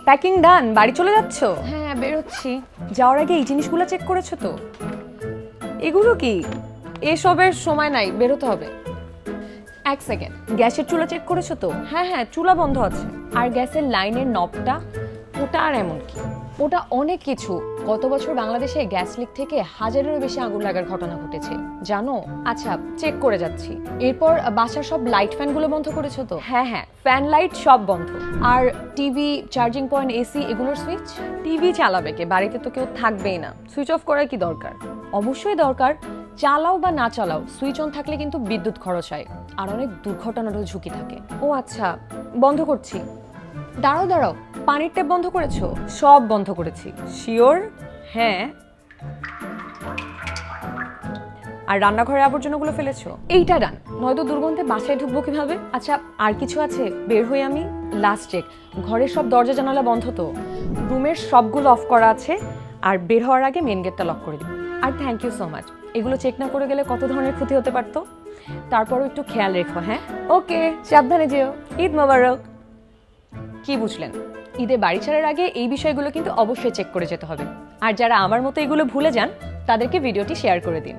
Packing ডান, বাড়ি চলে যাচ্ছো? হ্যাঁ বেরোচ্ছি। যাওয়ার আগে এই জিনিসগুলো চেক করেছো তো? এগুলো কি? এসবের সময় নাই, বেরোতে হবে। এক সেকেন্ড। গ্যাসের চুলা চেক করেছো তো? হ্যাঁ হ্যাঁ, চুলা বন্ধ আছে। আর গ্যাসের লাইনের নবটা? ওটা আর এমন কি, ওটা অনেক কিছু। গত বছর বাংলাদেশে গ্যাস লিক থেকে 1000-এরও বেশি আগুন লাগার ঘটনা ঘটেছে, জানো? আচ্ছা, চেক করে যাচ্ছি। এরপর বাসার সব লাইট ফ্যানগুলো বন্ধ করেছো তো? হ্যাঁ হ্যাঁ, ফ্যান লাইট সব বন্ধ। আর টিভি, চার্জিং পয়েন্ট, এসি এগুলোর সুইচ? টিভি চালাবে কে? বাড়িতে তো কেউ থাকবেই না, সুইচ অফ করার কি দরকার? অবশ্যই দরকার। চালাও বা না চালাও, সুইচ অন থাকলে কিন্তু বিদ্যুৎ খরচ হয় আর অনেক দুর্ঘটনারও ঝুঁকি থাকে। ও আচ্ছা, বন্ধ করছি। দাঁড়াও দাঁড়াও, পানির ট্যাপ বন্ধ করেছো? সব বন্ধ করেছি। শিওর? হ্যাঁ। আর রান্নাঘরের আবর্জনাগুলো ফেলেছো? এইটা ডান, নয়তো দুর্গন্ধে বাসায় ঢুকবো কিভাবে? আচ্ছা, আর কিছু আছে? বের হই আমি। লাস্ট চেক, ঘরের সব দরজা জানালা বন্ধ তো? রুমের সবগুলো অফ করা আছে, আর বের হওয়ার আগে মেন গেটটা লক করে দিই। আর থ্যাংক ইউ সো মাচ, এগুলো চেক না করে গেলে কত ধরনের ক্ষতি হতে পারতো। তারপরও একটু খেয়াল রেখো, হ্যাঁ? ওকে, সাবধানে যেও। ঈদ মোবারক। কি বুঝলেন? ঈদে বাড়ি ছাড়ার আগে এই বিষয়গুলো কিন্তু অবশ্যই চেক করে যেতে হবে। আর যারা আমার মতো এগুলো ভুলে যান, তাদেরকে ভিডিওটি শেয়ার করে দিন।